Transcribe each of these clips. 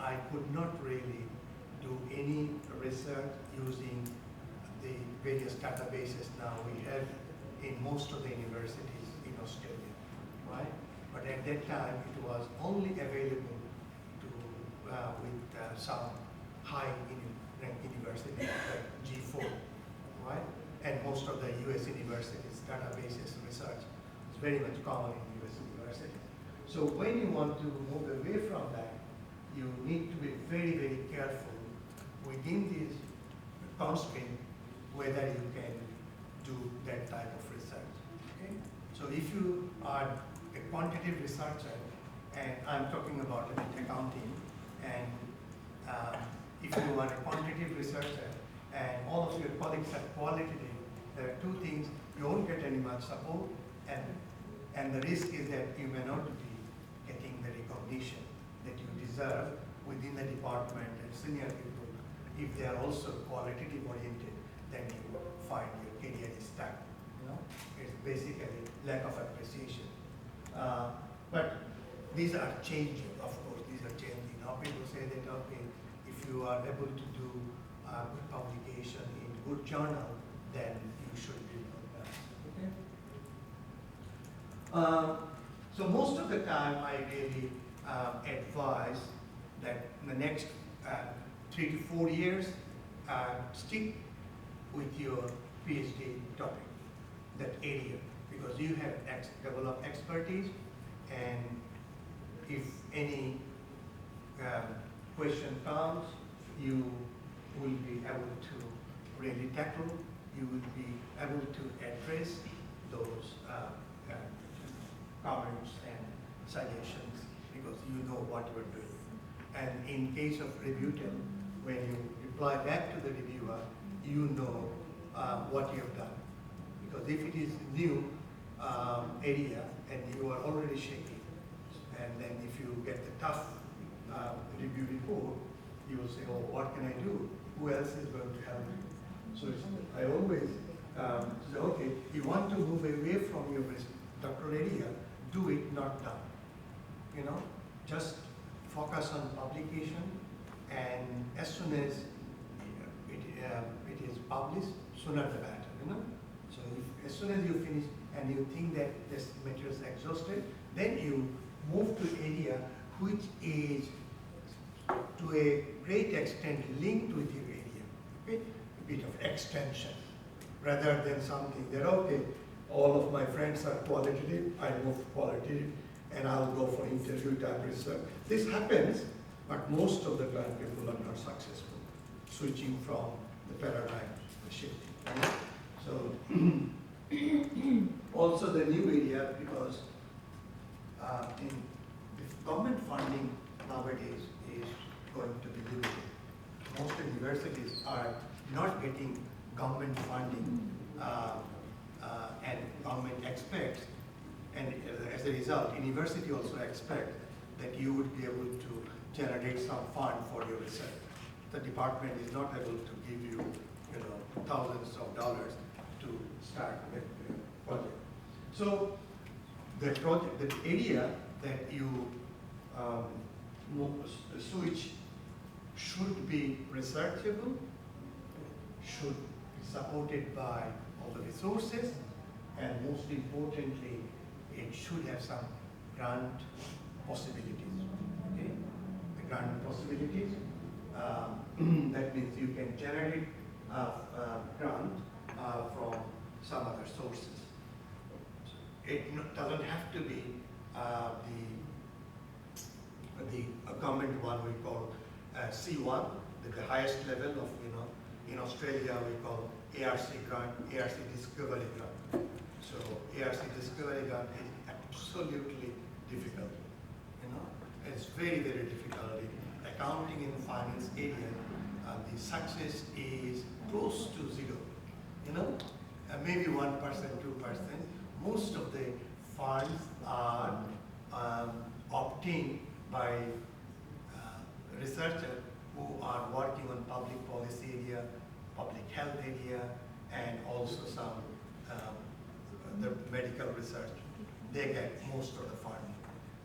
I could not really do any research using the various databases now we have in most of the universities in Australia, right? But at that time, it was only available to with some high-ranked universities like G4, right? And most of the US universities, databases research is very much common in US universities. So when you want to move away from that, you need to be very, very careful within these constraints whether you can do that type of research. Okay? So if you are a quantitative researcher, and I'm talking about accounting, and if you are a quantitative researcher and all of your colleagues are qualitative, there are two things: you won't get any much support, and the risk is that you may not be getting the recognition that you deserve within the department and senior people. If they are also qualitative oriented, then you find your career is stuck. You know, it's basically lack of appreciation. But these are changing, of course. These are changing. Now people say that, okay, if you are able to do good publication in good journal, then you should be okay. So most of the time, I really advise that in the next 3 to 4 years, stick with your PhD topic, that area, because you have developed expertise, and if any question comes, you will be able to really tackle, you will be able to address those comments and suggestions, because you know what you are doing. And in case of review, when you reply back to the reviewer, you know what you have done. Because if it is new area and you are already shaking, and then if you get the tough review report, you will say, oh, what can I do? Who else is going to help me? So I always say, okay, you want to move away from your doctoral area, do it, not done. You know, just focus on publication, and as soon as it is published, sooner the better, you know. So if, as soon as you finish and you think that this material is exhausted, then you move to area which is to a great extent linked with your area, okay? A bit of extension, rather than something that, okay, all of my friends are qualitative, I move qualitative, and I'll go for interview type research. This happens, but most of the time people are not successful, switching from the paradigm shifting. Right? So also the new area, because in government funding nowadays is going to be limited. Most universities are not getting government funding, and government expects, and as a result, university also expect that you would be able to generate some fund for your research. The department is not able to give you, you know, thousands of dollars to start a project. So the project, the area that you switch should be researchable, should be supported by all the resources, and most importantly, it should have some grant possibilities. Okay, the grant possibilities. That means you can generate grant from some other sources. It doesn't have to be the government one we call C1, the highest level of, you know, in Australia we call ARC grant, ARC discovery grant. So ARC discovery grant is absolutely difficult. You know, it's very, very difficult. In accounting and finance area, the success is close to zero. You know, maybe 1%, 2%. Most of the funds are obtained by researchers who are working on public policy area, public health area, and also some the medical research. They get most of the funding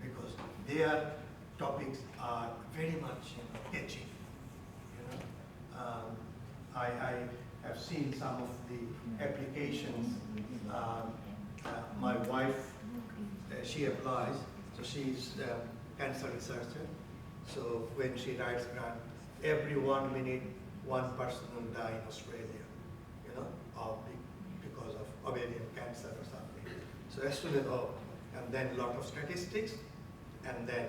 because they are topics are very much catchy. I have seen some of the applications. My wife, she applies, so she's a cancer researcher. So when she writes grant, every 1 minute, one person will die in Australia, because of ovarian cancer or something. So as soon as, and then a lot of statistics, and then,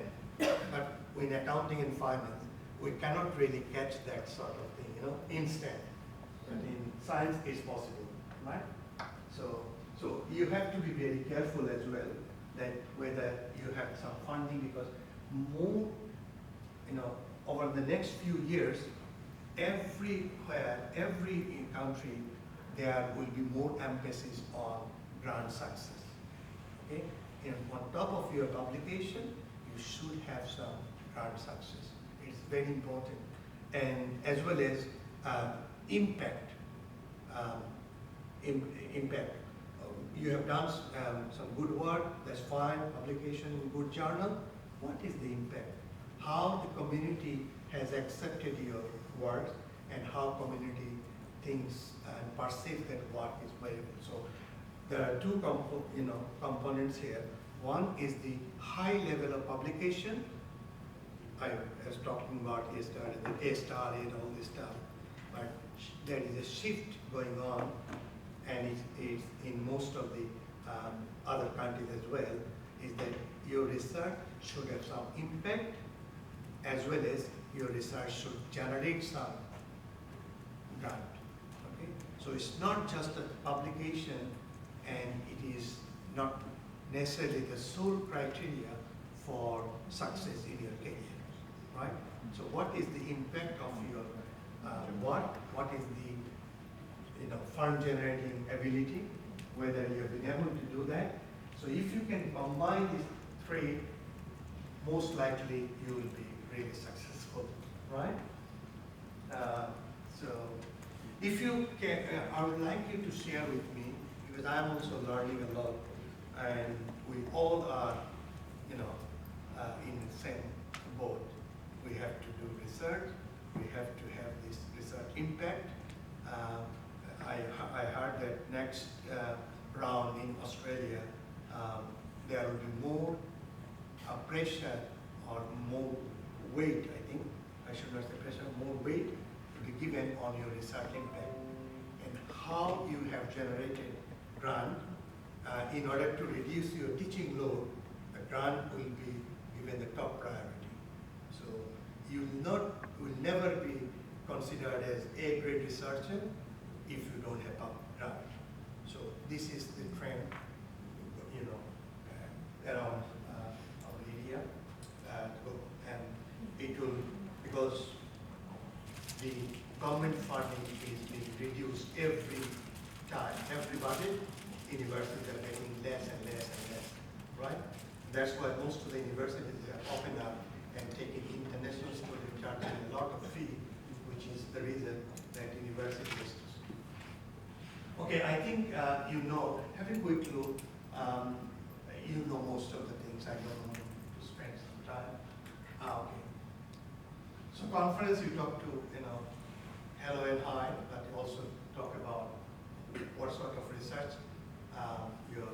but in accounting and finance, we cannot really catch that sort of thing, instant. But in science, it's possible, right? So you have to be very careful as well that whether you have some funding, because more, over the next few years, everywhere, every country, there will be more emphasis on grant success. Okay? And on top of your publication, you should have some grant success. It's very important. And as well as impact. Impact. You have done some good work, that's fine, publication in good journal. What is the impact? How the community has accepted your work and how community thinks and perceives that work is valuable. So there are two components here. One is the high level of publication. I was talking about yesterday, the A-star and all this stuff. But there is a shift going on, and it's in most of the other countries as well, is that your research should have some impact, as well as your research should generate some grant. Okay? So it's not just a publication, and it is not necessarily the sole criteria for success in your career, right? So what is the impact of your work? What is the fund generating ability? Whether you have been able to do that. So if you can combine these three, most likely you will be really successful, right? So if you can, I would like you to share with me, because I'm also learning a lot, and we all are, in the same boat. We have to do research. We have to have this research impact. I heard that next round in Australia, there will be more pressure or more weight, I think. I should not say pressure, more weight to be given on your research impact and how you have generated grant. In order to reduce your teaching load, the grant will be given the top priority. So you will never be considered as a great researcher if you don't have public grant. So this is the trend, around our area, and it will, because the government funding is being reduced every time, every budget, universities are getting less and less and less, right? That's why most of the universities are opening up and taking international students, charging a lot of fee, which is the reason that universities. Okay, I think have a quick look, you know most of the things. I don't want to spend some time. Okay. So conference, you talk to, hello and hi, but you also talk about what sort of research your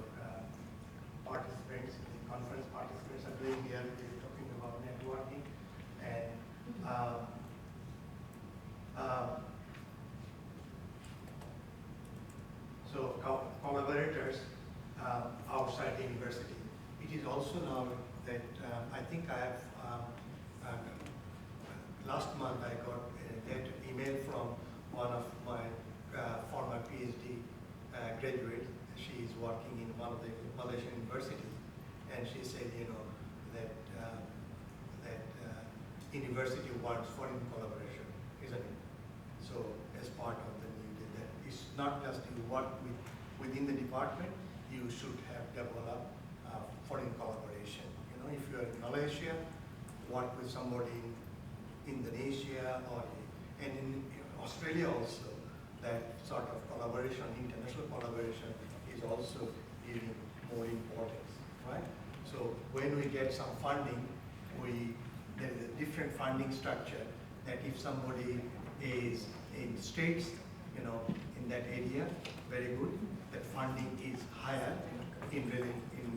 participants, the conference participants are doing here. We're talking about networking and so collaborators outside the university. It is also now that I think I have, last month I got an email from one of my former PhD graduates. She is working in one of the Malaysian universities, and she said, that university wants foreign collaboration, isn't it? So as part of the new, that it's not just you work within the department, you should have developed foreign collaboration. If you are in Malaysia, work with somebody in Indonesia and in Australia also, that sort of collaboration, international collaboration is also giving more importance, right? So when we get some funding, we there is a different funding structure that if somebody is in states, in that area, very good, that funding is higher in